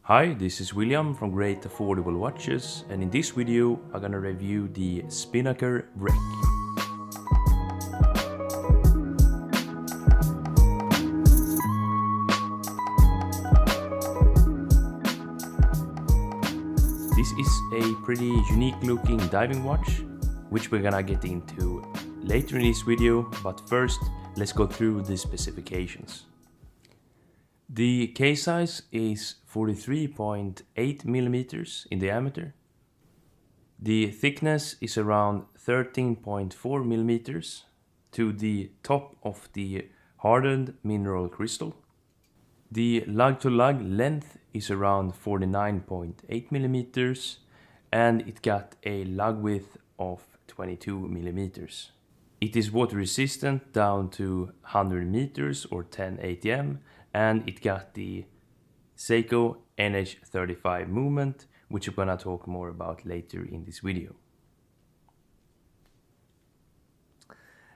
Hi, this is William from Great Affordable Watches, and in this video I'm gonna review the Spinnaker Wreck. This is a pretty unique looking diving watch, which we're gonna get into later in this video, but first let's go through the specifications. The case size is 43.8 millimeters in diameter. The thickness is around 13.4 millimeters to the top of the hardened mineral crystal. The lug-to-lug length is around 49.8 millimeters and it got a lug width of 22 millimeters. It is water resistant down to 100 meters or 10 ATM, and it got the Seiko NH35 movement, which I'm gonna talk more about later in this video.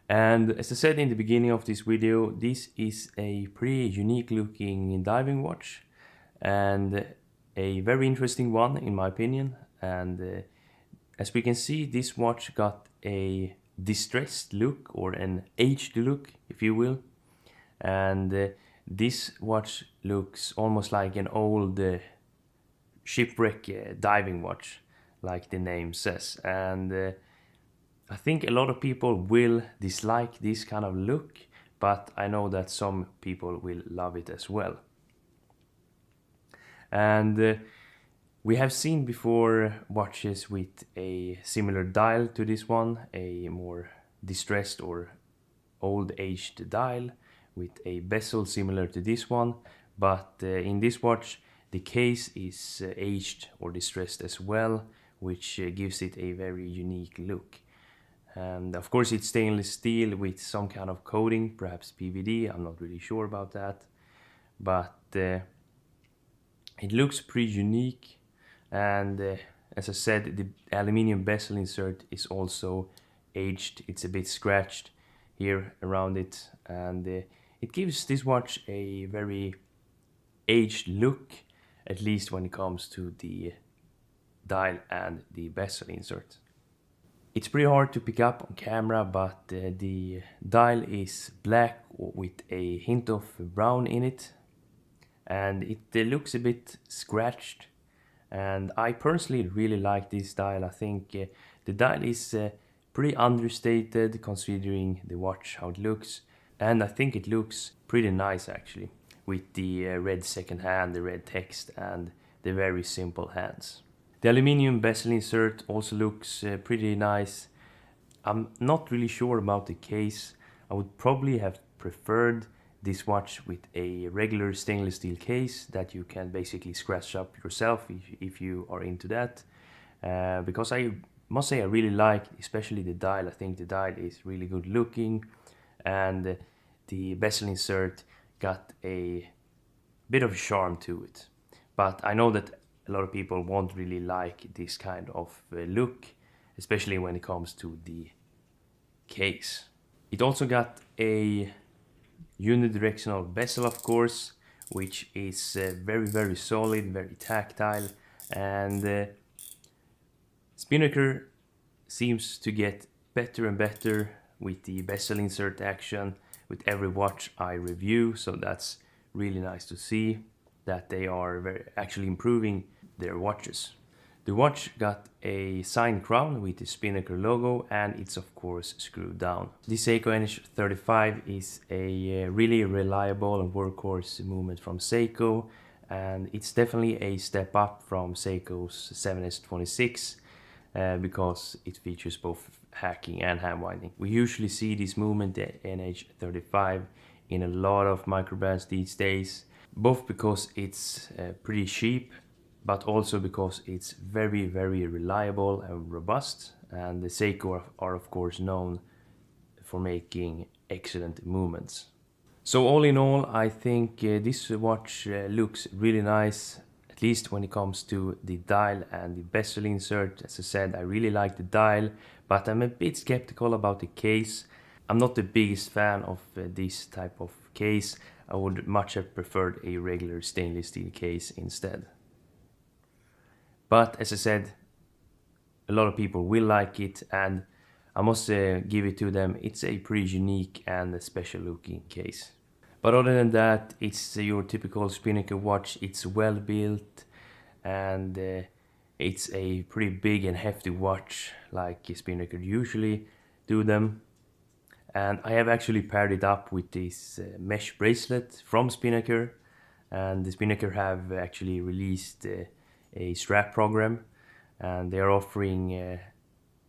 And as I said in the beginning of this video, this is a pretty unique looking diving watch and a very interesting one in my opinion. And as we can see, this watch got a distressed look, or an aged look if you will, and this watch looks almost like an old shipwreck diving watch, like the name says. And I think a lot of people will dislike this kind of look, but I know that some people will love it as well. And we have seen before watches with a similar dial to this one, a more distressed or old aged dial with a bezel similar to this one, but in this watch the case is aged or distressed as well, which gives it a very unique look. And of course it's stainless steel with some kind of coating, perhaps PVD, I'm not really sure about that, but it looks pretty unique. And as I said, the aluminium bezel insert is also aged, it's a bit scratched here around it, and it gives this watch a very aged look, at least when it comes to the dial and the bezel insert. It's pretty hard to pick up on camera, but the dial is black with a hint of brown in it, and it looks a bit scratched. And I personally really like this dial. I think the dial is pretty understated considering the watch, how it looks. And I think it looks pretty nice actually, with the red second hand, the red text and the very simple hands. The aluminium bezel insert also looks pretty nice. I'm not really sure about the case. I would probably have preferred this watch with a regular stainless steel case that you can basically scratch up yourself if you are into that. Because I must say I really like especially the dial. I think the dial is really good looking, and the bezel insert got a bit of charm to it. But I know that a lot of people won't really like this kind of look, especially when it comes to the case. It also got a unidirectional bezel, of course, which is very solid, very tactile, and Spinnaker seems to get better and better with the bezel insert action with every watch I review, so that's really nice to see that they are actually improving their watches. The watch got a signed crown with the Spinnaker logo, and it's of course screwed down. The Seiko NH35 is a really reliable and workhorse movement from Seiko, and it's definitely a step up from Seiko's 7S26 because it features both hacking and hand winding. We usually see this movement, the NH35, in a lot of microbrands these days, both because it's pretty cheap, but also because it's very reliable and robust, and the Seiko are of course known for making excellent movements. So all in all, I think this watch looks really nice, at least when it comes to the dial and the bezel insert. As I said, I really like the dial, but I'm a bit skeptical about the case. I'm not the biggest fan of this type of case. I would much have preferred a regular stainless steel case instead. But as I said, a lot of people will like it, and I must give it to them. It's a pretty unique and special looking case. But other than that, it's your typical Spinnaker watch. It's well built, and it's a pretty big and hefty watch like Spinnaker usually do them. And I have actually paired it up with this mesh bracelet from Spinnaker, and the Spinnaker have actually released a strap program, and they are offering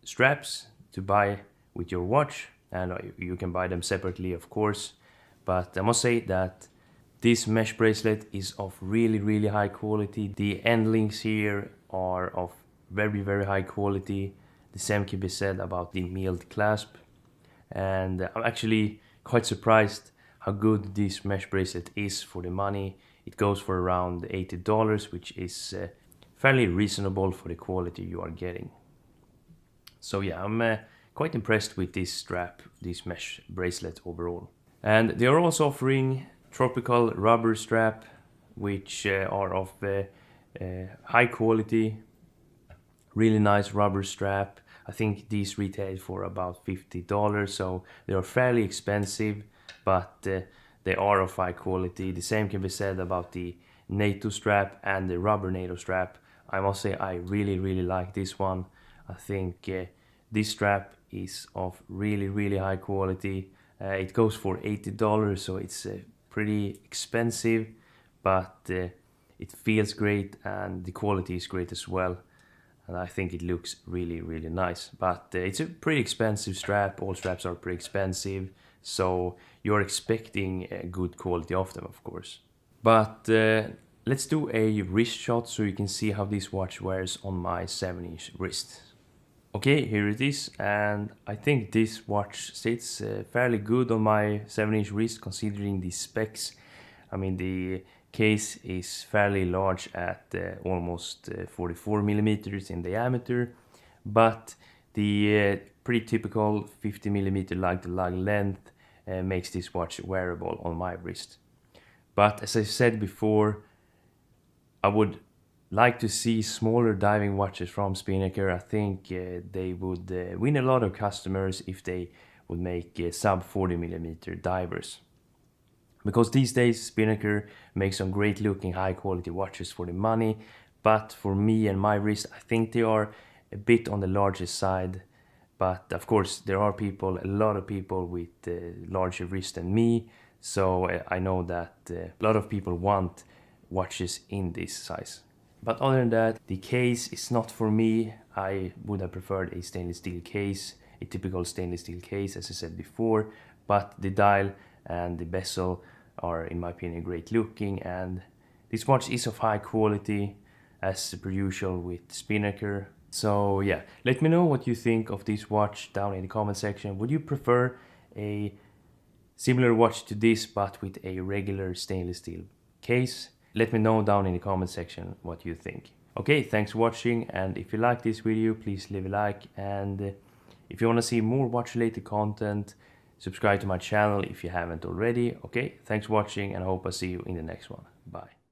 straps to buy with your watch, and you can buy them separately, of course. But I must say that this mesh bracelet is of really high quality. The end links here are of very high quality. The same can be said about the milled clasp, and I'm actually quite surprised how good this mesh bracelet is for the money. It goes for around $80, which is fairly reasonable for the quality you are getting. So yeah, I'm quite impressed with this strap, this mesh bracelet overall. And they are also offering tropical rubber strap, which are of high quality, really nice rubber strap. I think these retail for about $50, so they are fairly expensive, but they are of high quality. The same can be said about the NATO strap and the rubber NATO strap. I must say I really like this one. I think this strap is of really high quality. It goes for $80, so it's pretty expensive, but it feels great and the quality is great as well. And I think it looks really nice. But it's a pretty expensive strap. All straps are pretty expensive, so you're expecting good quality of them, of course. But let's do a wrist shot so you can see how this watch wears on my 7-inch wrist. Okay, here it is, and I think this watch sits fairly good on my 7-inch wrist considering the specs. I mean, the case is fairly large at almost 44 millimeters in diameter, but the pretty typical 50 millimeter lug-to-lug length makes this watch wearable on my wrist. But as I said before, I would like to see smaller diving watches from Spinnaker. I think they would win a lot of customers if they would make sub 40 millimeter divers. Because these days Spinnaker makes some great looking high quality watches for the money, but for me and my wrist I think they are a bit on the larger side. But of course there are people, a lot of people with larger wrist than me, so I know that a lot of people want watches in this size. But other than that, the case is not for me. I would have preferred a stainless steel case, a typical stainless steel case as I said before, but the dial and the bezel are in my opinion great looking, and this watch is of high quality as per usual with Spinnaker. So yeah, let me know what you think of this watch down in the comment section. Would you prefer a similar watch to this but with a regular stainless steel case? Let me know down in the comment section what you think. Okay, thanks for watching, and if you like this video please leave a like, and if you want to see more watch related content, subscribe to my channel if you haven't already. Okay, thanks for watching, and I hope I see you in the next one. Bye.